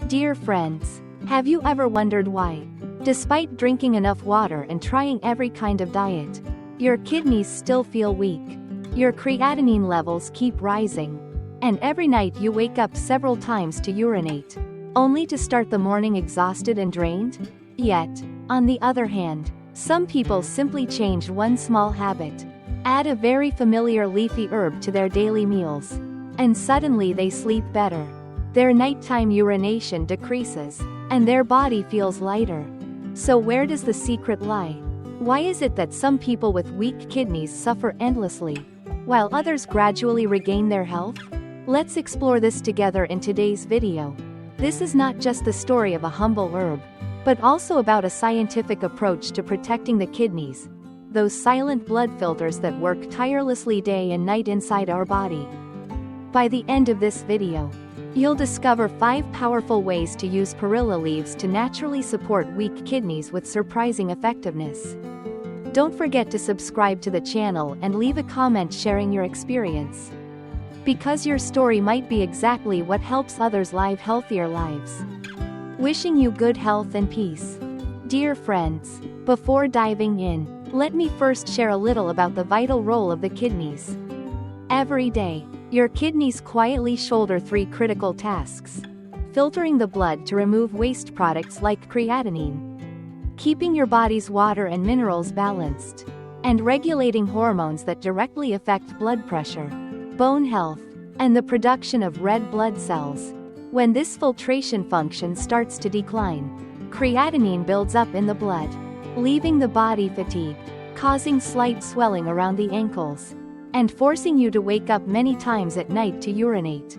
Dear friends, have you ever wondered why, despite drinking enough water and trying every kind of diet, your kidneys still feel weak? Your creatinine levels keep rising, and every night you wake up several times to urinate, only to start the morning exhausted and drained? Yet, on the other hand, some people simply change one small habit, add a very familiar leafy herb to their daily meals, and suddenly they sleep better. Their nighttime urination decreases, and their body feels lighter. So where does the secret lie? Why is it that some people with weak kidneys suffer endlessly, while others gradually regain their health? Let's explore this together in today's video. This is not just the story of a humble herb, but also about a scientific approach to protecting the kidneys, those silent blood filters that work tirelessly day and night inside our body. By the end of this video, you'll discover 5 powerful ways to use perilla leaves to naturally support weak kidneys with surprising effectiveness. Don't forget to subscribe to the channel and leave a comment sharing your experience, because your story might be exactly what helps others live healthier lives. Wishing you good health and peace. Dear friends, before diving in, let me first share a little about the vital role of the kidneys. Every day, your kidneys quietly shoulder 3 critical tasks: filtering the blood to remove waste products like creatinine, keeping your body's water and minerals balanced, and regulating hormones that directly affect blood pressure, bone health, and the production of red blood cells. When this filtration function starts to decline, creatinine builds up in the blood, leaving the body fatigued, causing slight swelling around the ankles, and forcing you to wake up many times at night to urinate,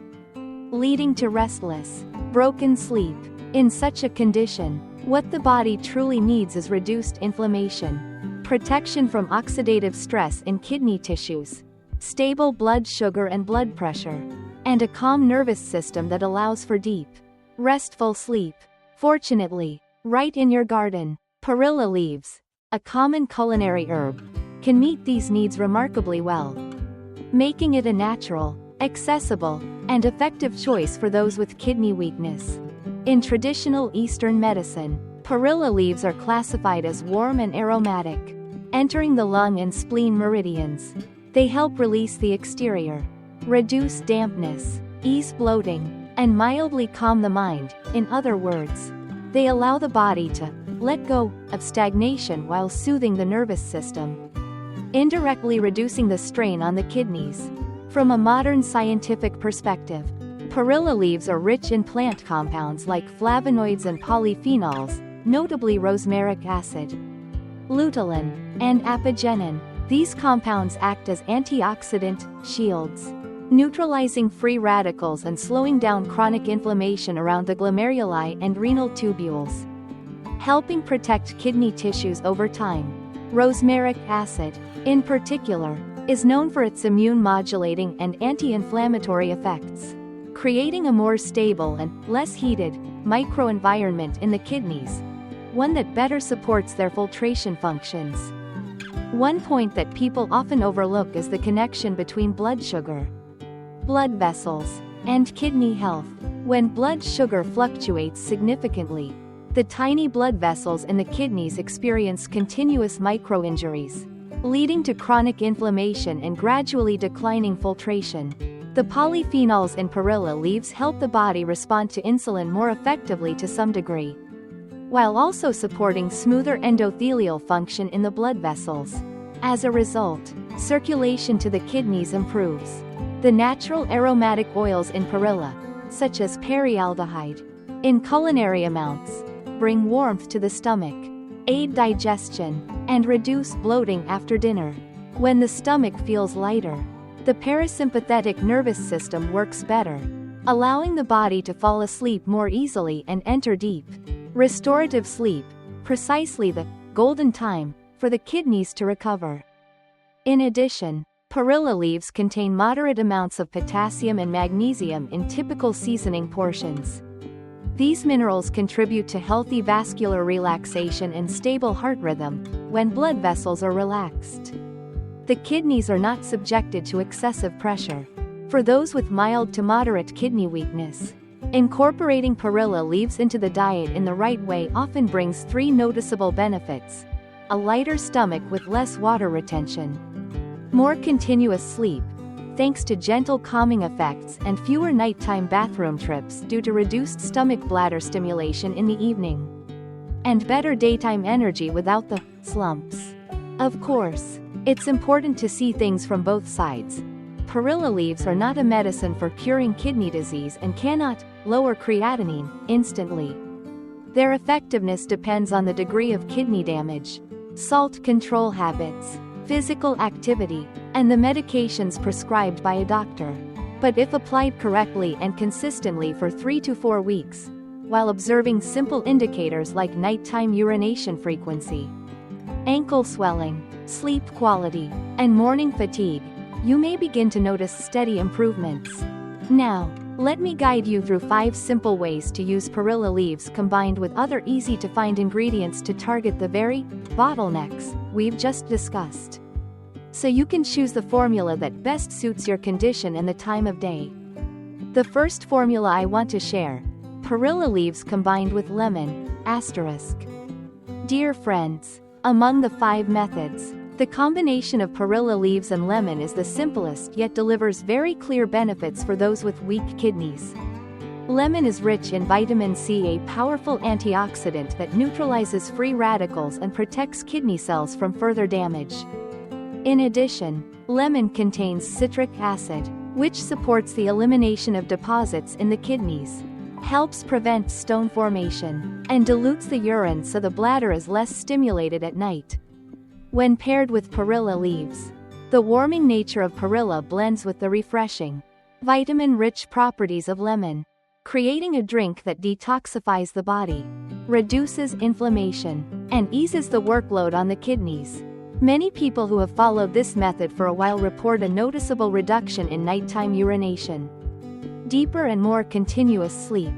leading to restless, broken sleep. In such a condition, what the body truly needs is reduced inflammation, protection from oxidative stress in kidney tissues, stable blood sugar and blood pressure, and a calm nervous system that allows for deep, restful sleep. Fortunately, right in your garden, perilla leaves, a common culinary herb, can meet these needs remarkably well, making it a natural, accessible, and effective choice for those with kidney weakness. In traditional Eastern medicine, perilla leaves are classified as warm and aromatic, entering the lung and spleen meridians. They help release the exterior, reduce dampness, ease bloating, and mildly calm the mind. In other words, they allow the body to let go of stagnation while soothing the nervous system, indirectly reducing the strain on the kidneys. From a modern scientific perspective, perilla leaves are rich in plant compounds like flavonoids and polyphenols, notably rosmarinic acid, luteolin, and apigenin. These compounds act as antioxidant shields, neutralizing free radicals and slowing down chronic inflammation around the glomeruli and renal tubules, helping protect kidney tissues over time. Rosmarinic acid, in particular, is known for its immune-modulating and anti-inflammatory effects, creating a more stable and less heated microenvironment in the kidneys, one that better supports their filtration functions. One point that people often overlook is the connection between blood sugar, blood vessels, and kidney health. When blood sugar fluctuates significantly, the tiny blood vessels in the kidneys experience continuous micro-injuries, leading to chronic inflammation and gradually declining filtration. The polyphenols in perilla leaves help the body respond to insulin more effectively to some degree, while also supporting smoother endothelial function in the blood vessels. As a result, circulation to the kidneys improves. The natural aromatic oils in perilla, such as perialdehyde, in culinary amounts, bring warmth to the stomach, aid digestion, and reduce bloating after dinner. When the stomach feels lighter, the parasympathetic nervous system works better, allowing the body to fall asleep more easily and enter deep, restorative sleep, precisely the golden time for the kidneys to recover. In addition, perilla leaves contain moderate amounts of potassium and magnesium in typical seasoning portions. These minerals contribute to healthy vascular relaxation and stable heart rhythm when blood vessels are relaxed. The kidneys are not subjected to excessive pressure. For those with mild to moderate kidney weakness, Incorporating perilla leaves into the diet in the right way often brings 3 noticeable benefits: a lighter stomach with less water retention, more continuous sleep, thanks to gentle calming effects, and fewer nighttime bathroom trips due to reduced stomach bladder stimulation in the evening, and better daytime energy without the slumps. Of course, it's important to see things from both sides. Perilla leaves are not a medicine for curing kidney disease and cannot lower creatinine instantly. Their effectiveness depends on the degree of kidney damage, salt control habits, physical activity, and the medications prescribed by a doctor. But if applied correctly and consistently for 3 to 4 weeks, while observing simple indicators like nighttime urination frequency, ankle swelling, sleep quality, and morning fatigue, you may begin to notice steady improvements. Now, let me guide you through 5 simple ways to use perilla leaves combined with other easy-to-find ingredients to target the very bottlenecks we've just discussed, so you can choose the formula that best suits your condition and the time of day. The first formula I want to share: perilla leaves combined with lemon, asterisk. Dear friends, among the 5 methods, the combination of perilla leaves and lemon is the simplest yet delivers very clear benefits for those with weak kidneys. Lemon is rich in vitamin C, a powerful antioxidant that neutralizes free radicals and protects kidney cells from further damage. In addition, lemon contains citric acid, which supports the elimination of deposits in the kidneys, helps prevent stone formation, and dilutes the urine so the bladder is less stimulated at night. When paired with perilla leaves, the warming nature of perilla blends with the refreshing, vitamin-rich properties of lemon, creating a drink that detoxifies the body, reduces inflammation, and eases the workload on the kidneys. Many people who have followed this method for a while report a noticeable reduction in nighttime urination, deeper and more continuous sleep,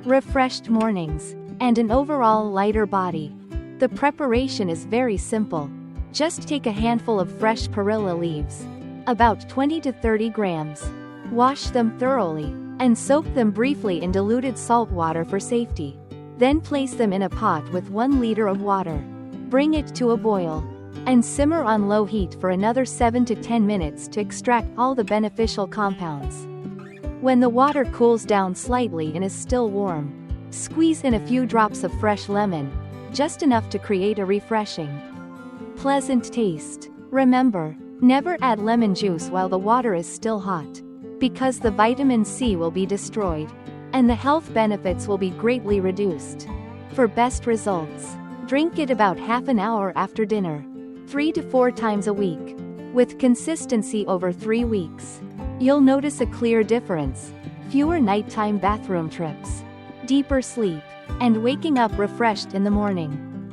refreshed mornings, and an overall lighter body. The preparation is very simple. Just take a handful of fresh perilla leaves, about 20 to 30 grams. Wash them thoroughly, and soak them briefly in diluted salt water for safety. Then place them in a pot with 1 liter of water. Bring it to a boil, and simmer on low heat for another 7 to 10 minutes to extract all the beneficial compounds. When the water cools down slightly and is still warm, squeeze in a few drops of fresh lemon, just enough to create a refreshing, pleasant taste. Remember, never add lemon juice while the water is still hot, because the vitamin C will be destroyed, and the health benefits will be greatly reduced. For best results, drink it about half an hour after dinner, 3 to 4 times a week, with consistency over 3 weeks. You'll notice a clear difference: fewer nighttime bathroom trips, deeper sleep, and waking up refreshed in the morning.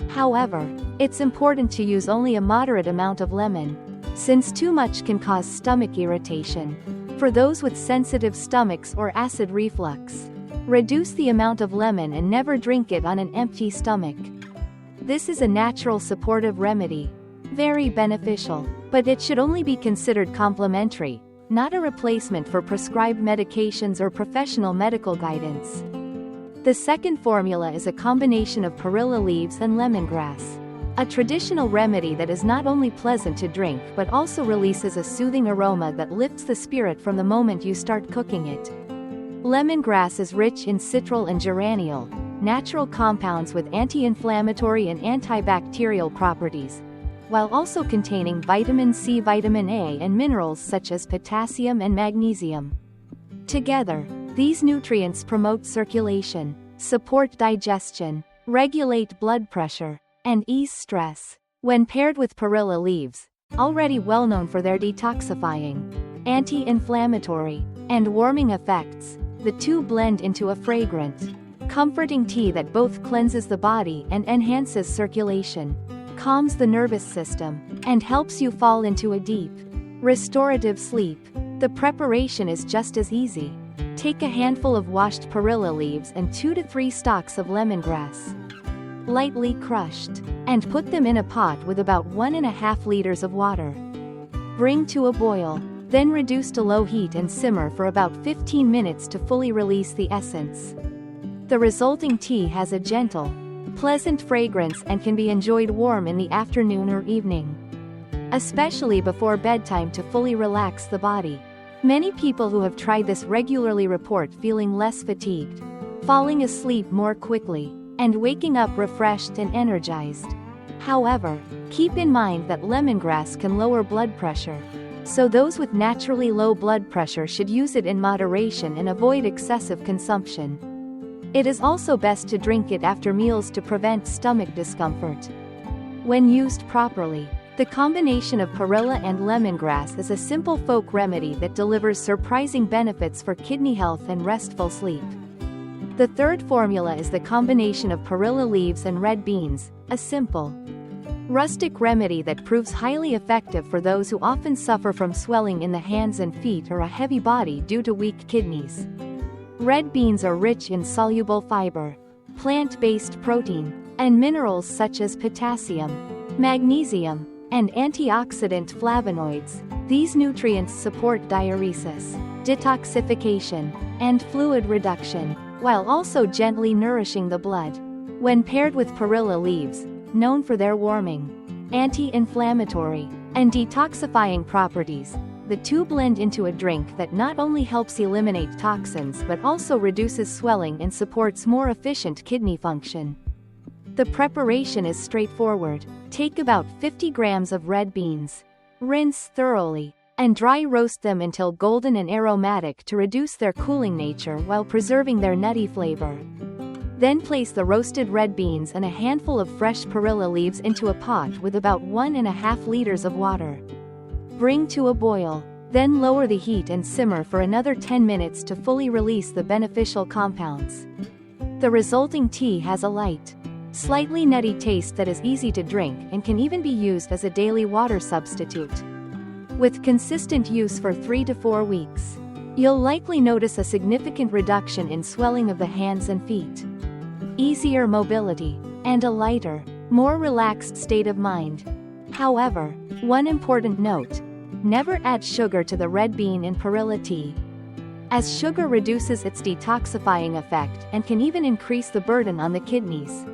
However, it's important to use only a moderate amount of lemon, since too much can cause stomach irritation. For those with sensitive stomachs or acid reflux, reduce the amount of lemon and never drink it on an empty stomach. This is a natural supportive remedy, very beneficial, but it should only be considered complementary, not a replacement for prescribed medications or professional medical guidance. The second formula is a combination of perilla leaves and lemongrass, a traditional remedy that is not only pleasant to drink but also releases a soothing aroma that lifts the spirit from the moment you start cooking it. Lemongrass is rich in citral and geraniol, natural compounds with anti-inflammatory and antibacterial properties, while also containing vitamin C, vitamin A, and minerals such as potassium and magnesium. Together, these nutrients promote circulation, support digestion, regulate blood pressure, and ease stress. When paired with perilla leaves, already well known for their detoxifying, anti-inflammatory, and warming effects, the two blend into a fragrant, comforting tea that both cleanses the body and enhances circulation, calms the nervous system, and helps you fall into a deep, restorative sleep. The preparation is just as easy. Take a handful of washed perilla leaves and 2 to 3 stalks of lemongrass, lightly crushed, and put them in a pot with about 1.5 liters of water. Bring to a boil, Then reduce to low heat and simmer for about 15 minutes to fully release the essence. The resulting tea has a gentle, pleasant fragrance and can be enjoyed warm in the afternoon or evening, especially before bedtime to fully relax the body. Many people who have tried this regularly report feeling less fatigued, falling asleep more quickly, and waking up refreshed and energized. However, keep in mind that lemongrass can lower blood pressure, so those with naturally low blood pressure should use it in moderation and avoid excessive consumption. It is also best to drink it after meals to prevent stomach discomfort. When used properly, the combination of perilla and lemongrass is a simple folk remedy that delivers surprising benefits for kidney health and restful sleep. The third formula is the combination of perilla leaves and red beans, a simple, rustic remedy that proves highly effective for those who often suffer from swelling in the hands and feet or a heavy body due to weak kidneys. Red beans are rich in soluble fiber, plant-based protein, and minerals such as potassium, magnesium, and antioxidant flavonoids. These nutrients support diuresis, detoxification, and fluid reduction, while also gently nourishing the blood. When paired with perilla leaves, known for their warming, anti-inflammatory, and detoxifying properties, the two blend into a drink that not only helps eliminate toxins but also reduces swelling and supports more efficient kidney function. The preparation is straightforward. Take about 50 grams of red beans, rinse thoroughly, and dry roast them until golden and aromatic to reduce their cooling nature while preserving their nutty flavor. Then place the roasted red beans and a handful of fresh perilla leaves into a pot with about 1.5 liters of water. Bring to a boil, then lower the heat and simmer for another 10 minutes to fully release the beneficial compounds. The resulting tea has a light, slightly nutty taste that is easy to drink and can even be used as a daily water substitute. With consistent use for 3 to 4 weeks, you'll likely notice a significant reduction in swelling of the hands and feet, easier mobility, and a lighter, more relaxed state of mind. However, one important note: never add sugar to the red bean in perilla tea, as sugar reduces its detoxifying effect and can even increase the burden on the kidneys.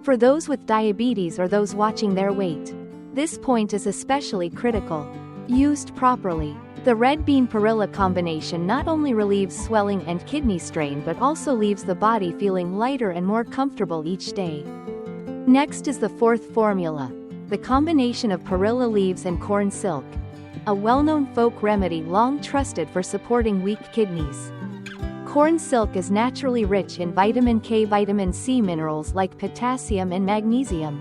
For those with diabetes or those watching their weight, this point is especially critical. Used properly, the red bean perilla combination not only relieves swelling and kidney strain but also leaves the body feeling lighter and more comfortable each day. Next is the fourth formula, the combination of perilla leaves and corn silk, a well-known folk remedy long trusted for supporting weak kidneys. Corn silk is naturally rich in vitamin K, vitamin C minerals like potassium and magnesium,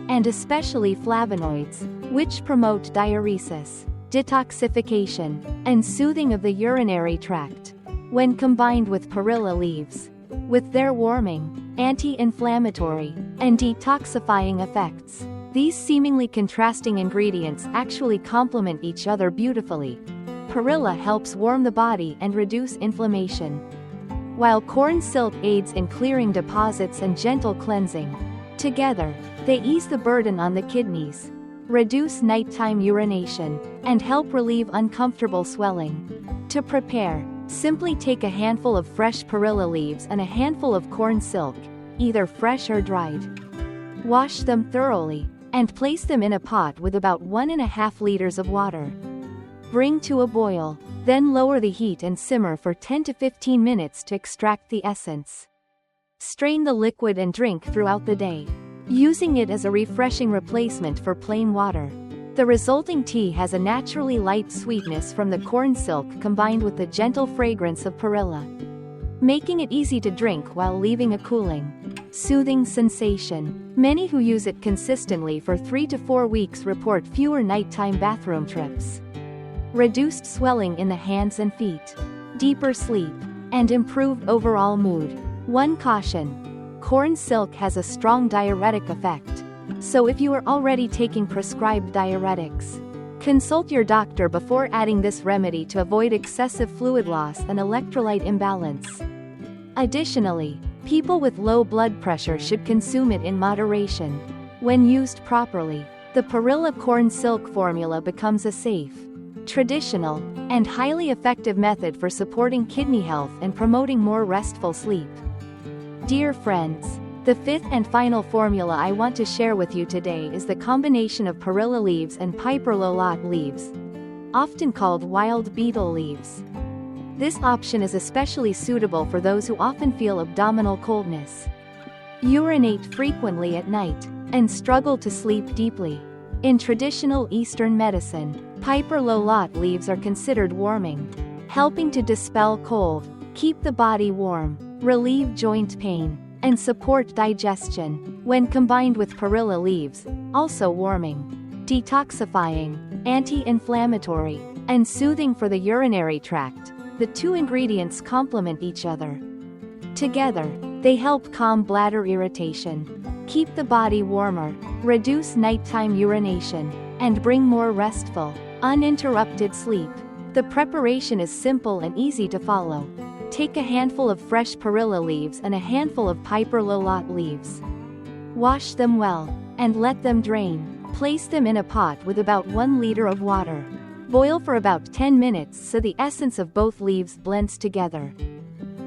and especially flavonoids, which promote diuresis, detoxification, and soothing of the urinary tract. When combined with perilla leaves, with their warming, anti-inflammatory, and detoxifying effects, these seemingly contrasting ingredients actually complement each other beautifully. Perilla helps warm the body and reduce inflammation, while corn silk aids in clearing deposits and gentle cleansing. Together, they ease the burden on the kidneys, reduce nighttime urination, and help relieve uncomfortable swelling. To prepare, simply take a handful of fresh perilla leaves and a handful of corn silk, either fresh or dried. Wash them thoroughly, and place them in a pot with about 1.5 liters of water. Bring to a boil, then lower the heat and simmer for 10 to 15 minutes to extract the essence. Strain the liquid and drink throughout the day, using it as a refreshing replacement for plain water. The resulting tea has a naturally light sweetness from the corn silk combined with the gentle fragrance of perilla, making it easy to drink while leaving a cooling, soothing sensation. Many who use it consistently for 3 to 4 weeks report fewer nighttime bathroom trips, reduced swelling in the hands and feet, deeper sleep, and improved overall mood. One caution: corn silk has a strong diuretic effect, so if you are already taking prescribed diuretics, consult your doctor before adding this remedy to avoid excessive fluid loss and electrolyte imbalance. Additionally, people with low blood pressure should consume it in moderation. When used properly, the perilla corn silk formula becomes a safe, traditional, and highly effective method for supporting kidney health and promoting more restful sleep. Dear friends, the fifth and final formula I want to share with you today is the combination of perilla leaves and perilla leaves, often called wild betel leaves. This option is especially suitable for those who often feel abdominal coldness, urinate frequently at night, and struggle to sleep deeply. In traditional Eastern medicine, perilla leaves are considered warming, helping to dispel cold, keep the body warm, relieve joint pain, and support digestion. When combined with perilla leaves, also warming, detoxifying, anti-inflammatory, and soothing for the urinary tract, the two ingredients complement each other. Together, they help calm bladder irritation, keep the body warmer, reduce nighttime urination, and bring more restful, uninterrupted sleep. The preparation is simple and easy to follow. Take a handful of fresh perilla leaves and a handful of perilla leaves. Wash them well, and let them drain. Place them in a pot with about 1 liter of water. Boil for about 10 minutes so the essence of both leaves blends together.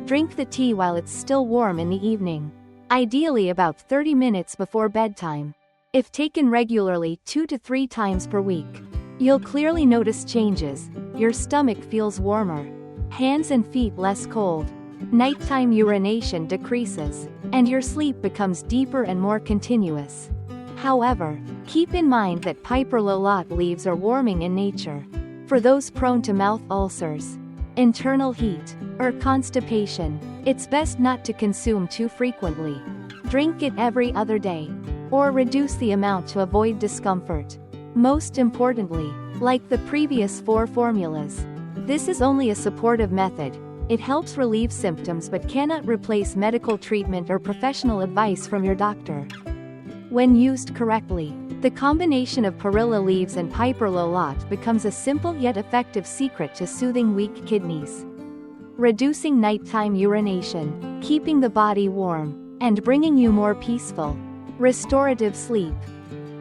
Drink the tea while it's still warm in the evening, ideally about 30 minutes before bedtime. If taken regularly 2 to 3 times per week, you'll clearly notice changes. Your stomach feels warmer, hands and feet less cold, nighttime urination decreases, and your sleep becomes deeper and more continuous. However, keep in mind that perilla leaves are warming in nature. For those prone to mouth ulcers, internal heat, or constipation, it's best not to consume too frequently. Drink it every other day, or reduce the amount to avoid discomfort. Most importantly, like the previous 4 formulas, this is only a supportive method. It helps relieve symptoms but cannot replace medical treatment or professional advice from your doctor. When used correctly, the combination of perilla leaves and perilla becomes a simple yet effective secret to soothing weak kidneys, reducing nighttime urination, keeping the body warm, and bringing you more peaceful, restorative sleep.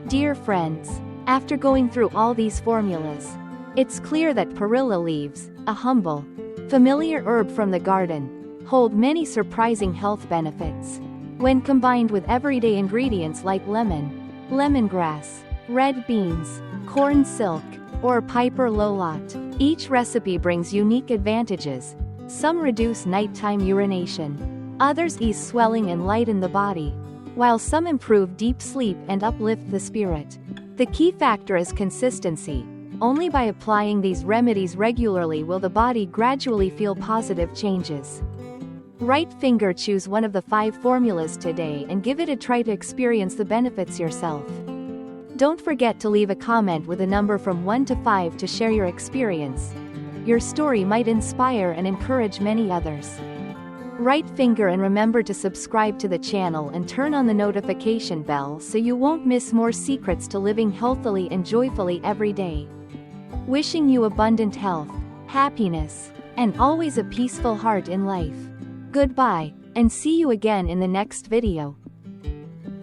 Dear friends, after going through all these formulas, it's clear that perilla leaves, a humble, familiar herb from the garden, hold many surprising health benefits. When combined with everyday ingredients like lemongrass, red beans, corn silk, or perilla, each recipe brings unique advantages. Some reduce nighttime urination, others ease swelling and lighten the body, while some improve deep sleep and uplift the spirit. The key factor is consistency. Only by applying these remedies regularly will the body gradually feel positive changes. Right finger choose one of the 5 formulas today and give it a try to experience the benefits yourself. Don't forget to leave a comment with a number from 1 to 5 to share your experience. Your story might inspire and encourage many others. Right finger and remember to subscribe to the channel and turn on the notification bell so you won't miss more secrets to living healthily and joyfully every day. Wishing you abundant health, happiness, and always a peaceful heart in life. Goodbye, and see you again in the next video.